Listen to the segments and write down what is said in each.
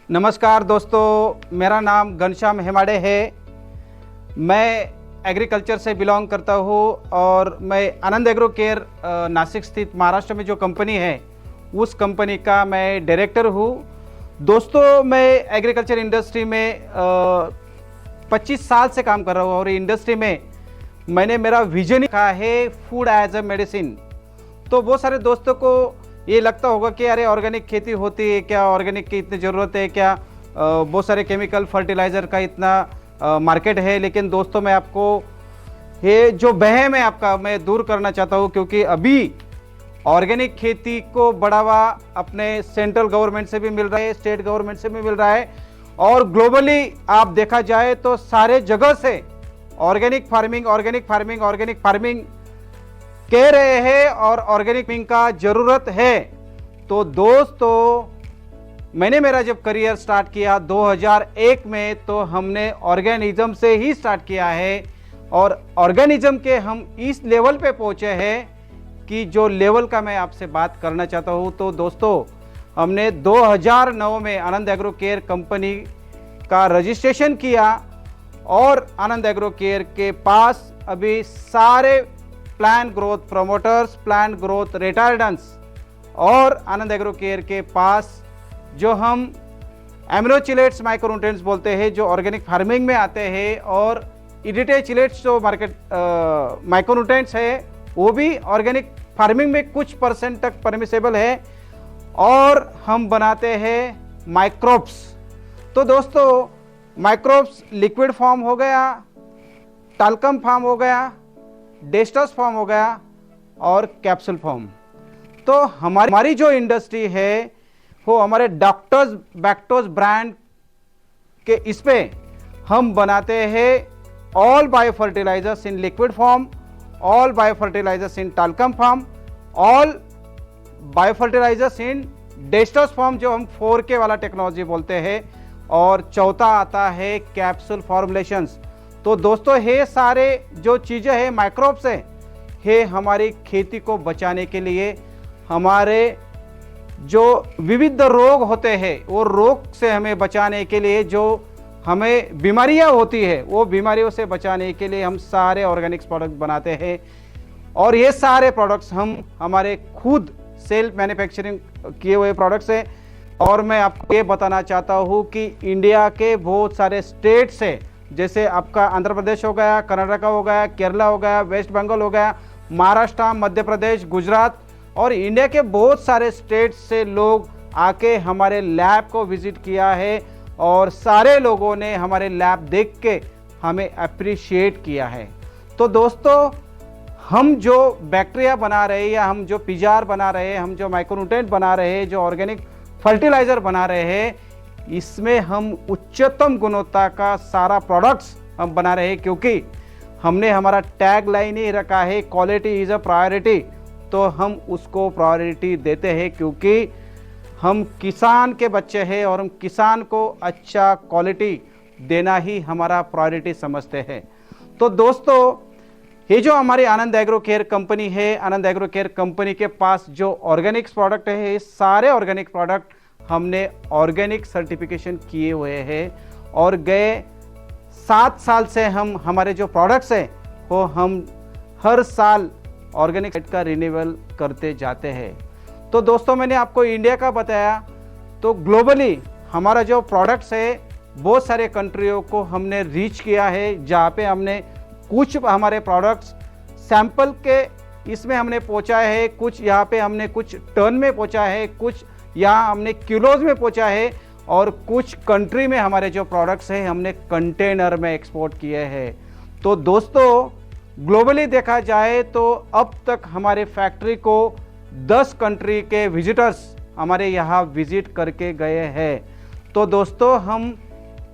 नमस्कार दोस्तों, मेरा नाम घनश्याम हेमाड़े है। मैं एग्रीकल्चर से बिलोंग करता हूँ और मैं आनंद एग्रो केयर नासिक स्थित महाराष्ट्र में जो कंपनी है उस कंपनी का मैं डायरेक्टर हूँ। दोस्तों, मैं एग्रीकल्चर इंडस्ट्री में 25 साल से काम कर रहा हूँ और इंडस्ट्री में मैंने मेरा विजन रखा है फूड एज अ मेडिसिन। तो बहुत सारे दोस्तों को ये लगता होगा कि अरे ऑर्गेनिक खेती होती है क्या, ऑर्गेनिक की इतनी ज़रूरत है क्या, बहुत सारे केमिकल फर्टिलाइज़र का इतना मार्केट है। लेकिन दोस्तों, मैं आपको ये जो वहम है आपका मैं दूर करना चाहता हूँ, क्योंकि अभी ऑर्गेनिक खेती को बढ़ावा अपने सेंट्रल गवर्नमेंट से भी मिल रहा है, स्टेट गवर्नमेंट से भी मिल रहा है और ग्लोबली आप देखा जाए तो सारे जगह से ऑर्गेनिक फार्मिंग कह रहे हैं और ऑर्गेनिक फार्मिंग का जरूरत है। तो दोस्तों, मैंने मेरा जब करियर स्टार्ट किया 2001 में, तो हमने ऑर्गेनिज्म से ही स्टार्ट किया है और ऑर्गेनिज्म के हम इस लेवल पे पहुंचे हैं कि जो लेवल का मैं आपसे बात करना चाहता हूं। तो दोस्तों, हमने 2009 में आनंद एग्रो केयर कंपनी का रजिस्ट्रेशन किया और आनंद एग्रो केयर के पास अभी सारे plant growth promoters, plant growth retardants और आनंद एग्रो केयर के पास जो हम एमिनोचिलेट्स माइक्रोन्यूट्रिएंट्स बोलते हैं जो ऑर्गेनिक फार्मिंग में आते हैं, और इडिटेचिलेट्स जो मार्केट माइक्रोन्यूट्रिएंट्स है वो भी ऑर्गेनिक फार्मिंग में कुछ % तक परमिसेबल है, और हम बनाते हैं माइक्रोब्स। तो दोस्तों, माइक्रोब्स लिक्विड फॉर्म हो गया, टाल्कम फॉर्म हो गया, डेस्टस फॉर्म हो गया और कैप्सूल फॉर्म। तो हमारी जो इंडस्ट्री है वो हमारे डॉक्टर्स बैक्टोस ब्रांड के इस पे हम बनाते हैं all bio fertilisers in liquid form, all bio fertilisers in talcum form, all bio fertilisers in dust form जो हम 4K वाला टेक्नोलॉजी बोलते हैं, और चौथा आता है कैप्सूल फॉर्मुलेशंस। तो दोस्तों, ये सारे जो चीज़ें हैं माइक्रोब्स हैं, ये हमारी खेती को बचाने के लिए, हमारे जो विविध रोग होते हैं वो रोग से हमें बचाने के लिए, जो हमें बीमारियां होती है वो बीमारियों से बचाने के लिए हम सारे ऑर्गेनिक्स प्रोडक्ट बनाते हैं। और ये सारे प्रोडक्ट्स हम हमारे खुद सेल्फ मैन्युफैक्चरिंग किए हुए प्रोडक्ट्स हैं। और मैं आपको ये बताना चाहता हूँ कि इंडिया के बहुत सारे स्टेट्स हैं, जैसे आपका आंध्र प्रदेश हो गया, कर्नाटक हो गया, केरला हो गया, वेस्ट बंगाल हो गया, महाराष्ट्र, मध्य प्रदेश, गुजरात और इंडिया के बहुत सारे स्टेट से लोग आके हमारे लैब को विजिट किया है और सारे लोगों ने हमारे लैब देख के हमें अप्रिशिएट किया है। तो दोस्तों, हम जो बैक्टीरिया बना रहे हैं या हम जो पिजार बना रहे हैं, हम जो माइक्रोन्यूट्रिएंट बना रहे हैं, जो ऑर्गेनिक फर्टिलाइजर बना रहे हैं, इसमें हम उच्चतम गुणवत्ता का सारा प्रोडक्ट्स हम बना रहे हैं, क्योंकि हमने हमारा टैग लाइन ही रखा है क्वालिटी इज़ अ प्रायोरिटी। तो हम उसको प्रायोरिटी देते हैं क्योंकि हम किसान के बच्चे हैं और हम किसान को अच्छा क्वालिटी देना ही हमारा प्रायोरिटी समझते हैं। तो दोस्तों, ये जो हमारी आनंद एग्रो केयर कंपनी है, आनंद एग्रो केयर कंपनी के पास जो ऑर्गेनिक्स प्रोडक्ट है, ये सारे ऑर्गेनिक प्रोडक्ट हमने ऑर्गेनिक सर्टिफिकेशन किए हुए हैं और गए 7 साल से हम हमारे जो प्रोडक्ट्स हैं वो हम हर साल ऑर्गेनिक का रिन्यूअल करते जाते हैं। तो दोस्तों, मैंने आपको इंडिया का बताया, तो ग्लोबली हमारा जो प्रोडक्ट्स है बहुत सारे कंट्रियों को हमने रीच किया है, जहाँ पे हमने कुछ हमारे प्रोडक्ट्स सैंपल के इसमें हमने पहुँचा है, कुछ यहाँ पे हमने कुछ टन में पहुँचा है, कुछ यहाँ हमने किलोज में पहुँचा है, और कुछ कंट्री में हमारे जो प्रोडक्ट्स हैं हमने कंटेनर में एक्सपोर्ट किए हैं। तो दोस्तों, ग्लोबली देखा जाए तो अब तक हमारे फैक्ट्री को 10 कंट्री के विजिटर्स हमारे यहाँ विजिट करके गए हैं। तो दोस्तों, हम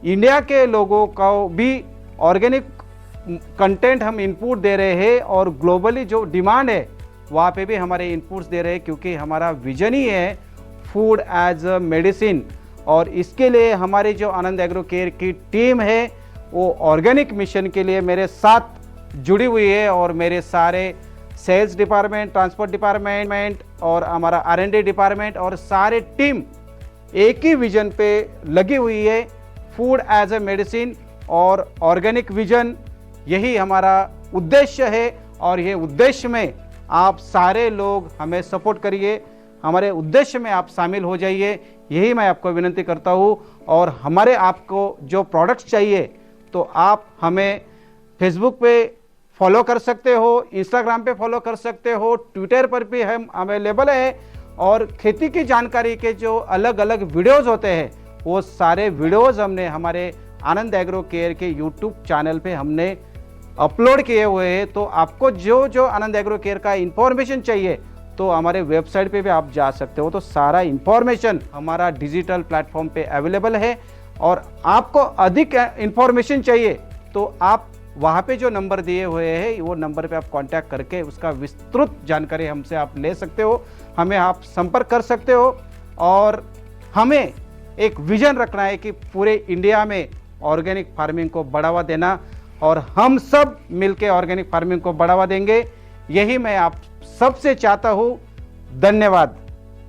इंडिया के लोगों को भी ऑर्गेनिक कंटेंट हम इनपुट दे रहे हैं और ग्लोबली जो डिमांड है वहाँ पे भी हमारे इनपुट्स दे रहे हैं, क्योंकि हमारा विजन ही है फूड एज अ मेडिसिन। और इसके लिए हमारी जो आनंद एग्रो केयर की टीम है वो ऑर्गेनिक मिशन के लिए मेरे साथ जुड़ी हुई है, और मेरे सारे सेल्स डिपार्टमेंट, ट्रांसपोर्ट डिपार्टमेंट और हमारा R&D डिपार्टमेंट और सारे टीम एक ही विजन पे लगी हुई है, फूड एज ए मेडिसिन और ऑर्गेनिक विजन, यही हमारा उद्देश्य है। और ये उद्देश्य में आप सारे लोग हमें सपोर्ट करिए, हमारे उद्देश्य में आप शामिल हो जाइए, यही मैं आपको विनती करता हूँ। और हमारे आपको जो प्रोडक्ट्स चाहिए तो आप हमें फेसबुक पे फॉलो कर सकते हो, इंस्टाग्राम पे फॉलो कर सकते हो, ट्विटर पर भी हम अवेलेबल है। और खेती की जानकारी के जो अलग अलग वीडियोज़ होते हैं वो सारे वीडियोज़ हमने हमारे आनंद एग्रो केयर के यूट्यूब चैनल पे हमने अपलोड किए हुए हैं। तो आपको जो जो आनंद एग्रो केयर का इंफॉर्मेशन चाहिए तो हमारे वेबसाइट पे भी आप जा सकते हो। तो सारा इंफॉर्मेशन हमारा डिजिटल प्लेटफॉर्म पे अवेलेबल है। और आपको अधिक इंफॉर्मेशन चाहिए तो आप वहाँ पे जो नंबर दिए हुए हैं वो नंबर पे आप कांटेक्ट करके उसका विस्तृत जानकारी हमसे आप ले सकते हो, हमें आप संपर्क कर सकते हो। और हमें एक विजन रखना है कि पूरे इंडिया में ऑर्गेनिक फार्मिंग को बढ़ावा देना, और हम सब मिलके ऑर्गेनिक फार्मिंग को बढ़ावा देंगे, यही मैं आप सबसे चाहता हूँ। धन्यवाद।